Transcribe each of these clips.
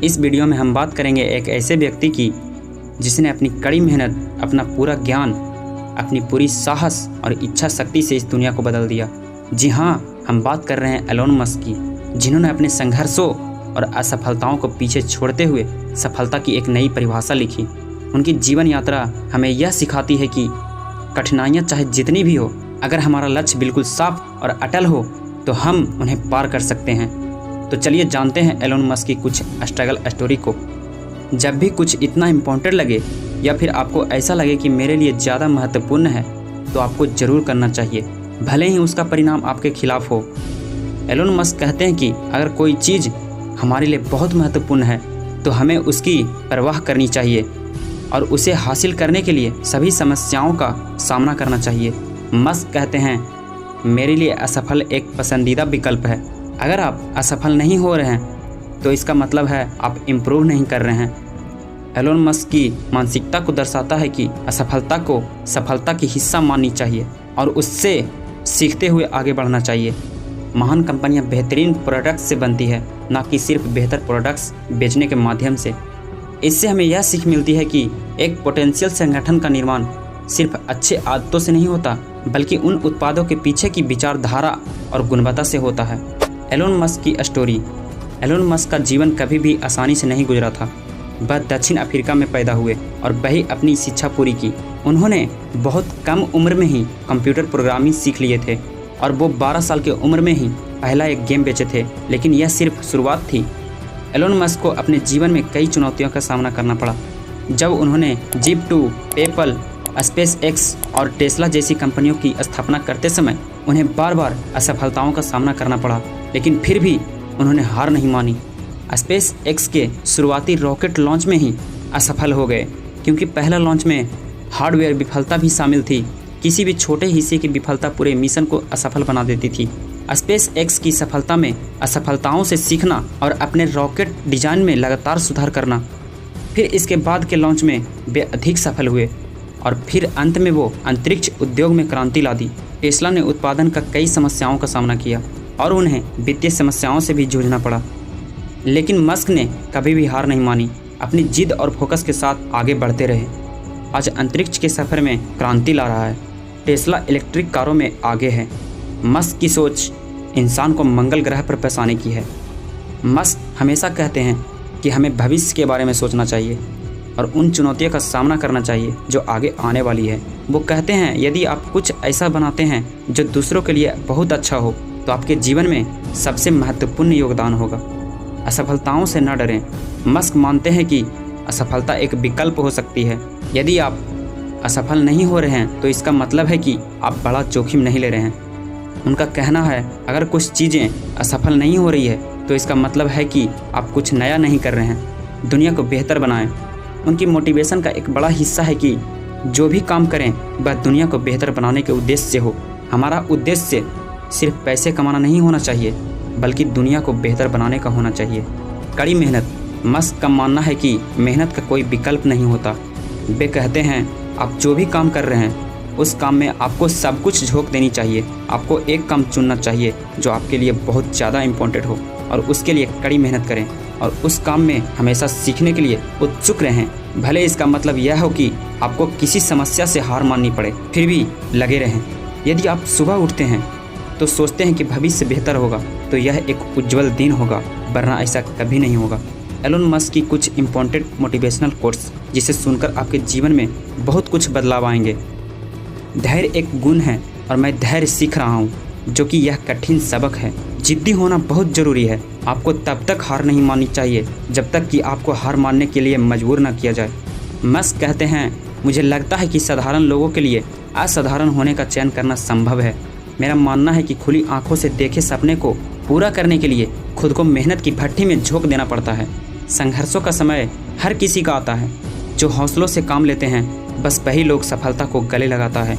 इस वीडियो में हम बात करेंगे एक ऐसे व्यक्ति की जिसने अपनी कड़ी मेहनत, अपना पूरा ज्ञान, अपनी पूरी साहस और इच्छा शक्ति से इस दुनिया को बदल दिया। जी हाँ, हम बात कर रहे हैं एलोन मस्क की, जिन्होंने अपने संघर्षों और असफलताओं को पीछे छोड़ते हुए सफलता की एक नई परिभाषा लिखी। उनकी जीवन यात्रा हमें यह सिखाती है कि कठिनाइयाँ चाहे जितनी भी हो, अगर हमारा लक्ष्य बिल्कुल साफ और अटल हो तो हम उन्हें पार कर सकते हैं। तो चलिए जानते हैं एलोन मस्क की कुछ स्ट्रगल स्टोरी को। जब भी कुछ इतना इम्पोर्टेंट लगे या फिर आपको ऐसा लगे कि मेरे लिए ज़्यादा महत्वपूर्ण है, तो आपको ज़रूर करना चाहिए, भले ही उसका परिणाम आपके खिलाफ हो। एलोन मस्क कहते हैं कि अगर कोई चीज़ हमारे लिए बहुत महत्वपूर्ण है तो हमें उसकी परवाह करनी चाहिए और उसे हासिल करने के लिए सभी समस्याओं का सामना करना चाहिए। मस्क कहते हैं, मेरे लिए असफल एक पसंदीदा विकल्प है। अगर आप असफल नहीं हो रहे हैं तो इसका मतलब है आप इम्प्रूव नहीं कर रहे हैं। एलोन मस्क की मानसिकता को दर्शाता है कि असफलता को सफलता की हिस्सा माननी चाहिए और उससे सीखते हुए आगे बढ़ना चाहिए। महान कंपनियां बेहतरीन प्रोडक्ट्स से बनती है, ना कि सिर्फ बेहतर प्रोडक्ट्स बेचने के माध्यम से। इससे हमें यह सीख मिलती है कि एक पोटेंशियल संगठन का निर्माण सिर्फ अच्छे आदतों से नहीं होता, बल्कि उन उत्पादों के पीछे की विचारधारा और गुणवत्ता से होता है। एलोन मस्क की स्टोरी। एलोन मस्क का जीवन कभी भी आसानी से नहीं गुजरा था। वह दक्षिण अफ्रीका में पैदा हुए और वही अपनी शिक्षा पूरी की। उन्होंने बहुत कम उम्र में ही कंप्यूटर प्रोग्रामिंग सीख लिए थे और वो 12 साल की उम्र में ही पहला एक गेम बेचे थे, लेकिन यह सिर्फ शुरुआत थी। एलोन मस्क को अपने जीवन में कई चुनौतियों का सामना करना पड़ा। जब उन्होंने Zip2, पेपल, SpaceX और टेस्ला जैसी कंपनियों की स्थापना करते समय उन्हें बार बार असफलताओं का सामना करना पड़ा, लेकिन फिर भी उन्होंने हार नहीं मानी। SpaceX के शुरुआती रॉकेट लॉन्च में ही असफल हो गए, क्योंकि पहला लॉन्च में हार्डवेयर विफलता भी शामिल थी। किसी भी छोटे हिस्से की विफलता पूरे मिशन को असफल बना देती थी। SpaceX की सफलता में असफलताओं से सीखना और अपने रॉकेट डिजाइन में लगातार सुधार करना। फिर इसके बाद के लॉन्च में वे अधिक सफल हुए और फिर अंत में वो अंतरिक्ष उद्योग में क्रांति ला दी। टेस्ला ने उत्पादन का कई समस्याओं का सामना किया और उन्हें वित्तीय समस्याओं से भी जूझना पड़ा, लेकिन मस्क ने कभी भी हार नहीं मानी। अपनी जिद और फोकस के साथ आगे बढ़ते रहे। आज अंतरिक्ष के सफ़र में क्रांति ला रहा है। टेस्ला इलेक्ट्रिक कारों में आगे है। मस्क की सोच इंसान को मंगल ग्रह पर बसाने की है। मस्क हमेशा कहते हैं कि हमें भविष्य के बारे में सोचना चाहिए और उन चुनौतियों का सामना करना चाहिए जो आगे आने वाली है। वो कहते हैं, यदि आप कुछ ऐसा बनाते हैं जो दूसरों के लिए बहुत अच्छा हो, तो आपके जीवन में सबसे महत्वपूर्ण योगदान होगा। असफलताओं से न डरें। मस्क मानते हैं कि असफलता एक विकल्प हो सकती है। यदि आप असफल नहीं हो रहे हैं तो इसका मतलब है कि आप बड़ा जोखिम नहीं ले रहे हैं। उनका कहना है, अगर कुछ चीज़ें असफल नहीं हो रही है तो इसका मतलब है कि आप कुछ नया नहीं कर रहे हैं। दुनिया को बेहतर बनाएं। उनकी मोटिवेशन का एक बड़ा हिस्सा है कि जो भी काम करें वह दुनिया को बेहतर बनाने के उद्देश्य से हो। हमारा उद्देश्य सिर्फ पैसे कमाना नहीं होना चाहिए, बल्कि दुनिया को बेहतर बनाने का होना चाहिए। कड़ी मेहनत। मस्क का मानना है कि मेहनत का कोई विकल्प नहीं होता। वे कहते हैं, आप जो भी काम कर रहे हैं उस काम में आपको सब कुछ झोंक देनी चाहिए। आपको एक काम चुनना चाहिए जो आपके लिए बहुत ज़्यादा इम्पोर्टेंट हो और उसके लिए कड़ी मेहनत करें और उस काम में हमेशा सीखने के लिए उत्सुक रहें। भले इसका मतलब यह हो कि आपको किसी समस्या से हार माननी पड़े, फिर भी लगे रहें। यदि आप सुबह उठते हैं तो सोचते हैं कि भविष्य बेहतर होगा, तो यह एक उज्जवल दिन होगा, वरना ऐसा कभी नहीं होगा। एलोन मस्क की कुछ इम्पोर्टेंट मोटिवेशनल कोट्स, जिसे सुनकर आपके जीवन में बहुत कुछ बदलाव आएंगे। धैर्य एक गुण है और मैं धैर्य सीख रहा हूँ, जो कि यह कठिन सबक है। जिद्दी होना बहुत ज़रूरी है। आपको तब तक हार नहीं माननी चाहिए जब तक कि आपको हार मानने के लिए मजबूर न किया जाए। मस्क कहते हैं, मुझे लगता है कि साधारण लोगों के लिए असाधारण होने का चयन करना संभव है। मेरा मानना है कि खुली आंखों से देखे सपने को पूरा करने के लिए खुद को मेहनत की भट्ठी में झोंक देना पड़ता है। संघर्षों का समय हर किसी का आता है। जो हौसलों से काम लेते हैं, बस वही लोग सफलता को गले लगाता है।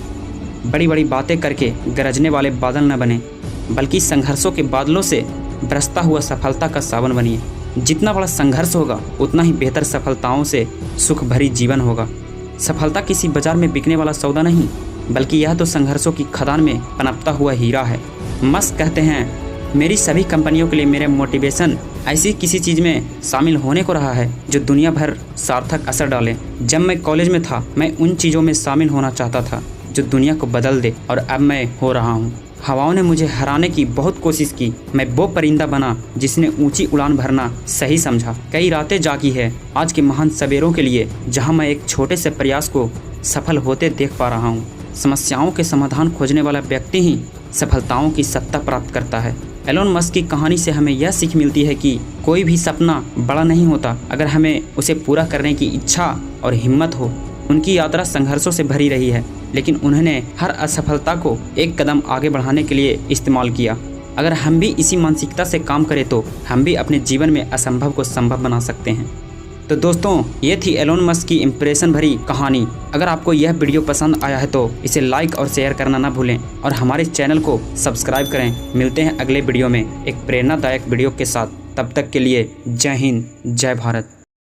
बड़ी बड़ी बातें करके गरजने वाले बादल न बने, बल्कि संघर्षों के बादलों से बरसता हुआ सफलता का सावन बनिए। जितना बड़ा संघर्ष होगा उतना ही बेहतर सफलताओं से सुख भरी जीवन होगा। सफलता किसी बाजार में बिकने वाला सौदा नहीं, बल्कि यह तो संघर्षों की खदान में पनपता हुआ हीरा है। मस्क कहते हैं, मेरी सभी कंपनियों के लिए मेरा मोटिवेशन ऐसी किसी चीज़ में शामिल होने को रहा है जो दुनिया भर सार्थक असर डाले। जब मैं कॉलेज में था मैं उन चीज़ों में शामिल होना चाहता था जो दुनिया को बदल दे, और अब मैं हो रहा हूँ। हवाओं ने मुझे हराने की बहुत कोशिश की, मैं वो परिंदा बना जिसने ऊंची उड़ान भरना सही समझा। कई रातें जागी है आज के महान सवेरों के लिए, जहां मैं एक छोटे से प्रयास को सफल होते देख पा रहा हूं। समस्याओं के समाधान खोजने वाला व्यक्ति ही सफलताओं की सत्ता प्राप्त करता है। एलोन मस्क की कहानी से हमें यह सीख मिलती है कि कोई भी सपना बड़ा नहीं होता अगर हमें उसे पूरा करने की इच्छा और हिम्मत हो। उनकी यात्रा संघर्षों से भरी रही है, लेकिन उन्होंने हर असफलता को एक कदम आगे बढ़ाने के लिए इस्तेमाल किया। अगर हम भी इसी मानसिकता से काम करें तो हम भी अपने जीवन में असंभव को संभव बना सकते हैं। तो दोस्तों, ये थी एलोन मस्क की इंप्रेशन भरी कहानी। अगर आपको यह वीडियो पसंद आया है तो इसे लाइक और शेयर करना ना भूलें, और हमारे चैनल को सब्सक्राइब करें। मिलते हैं अगले वीडियो में एक प्रेरणादायक वीडियो के साथ। तब तक के लिए जय हिंद, जय भारत।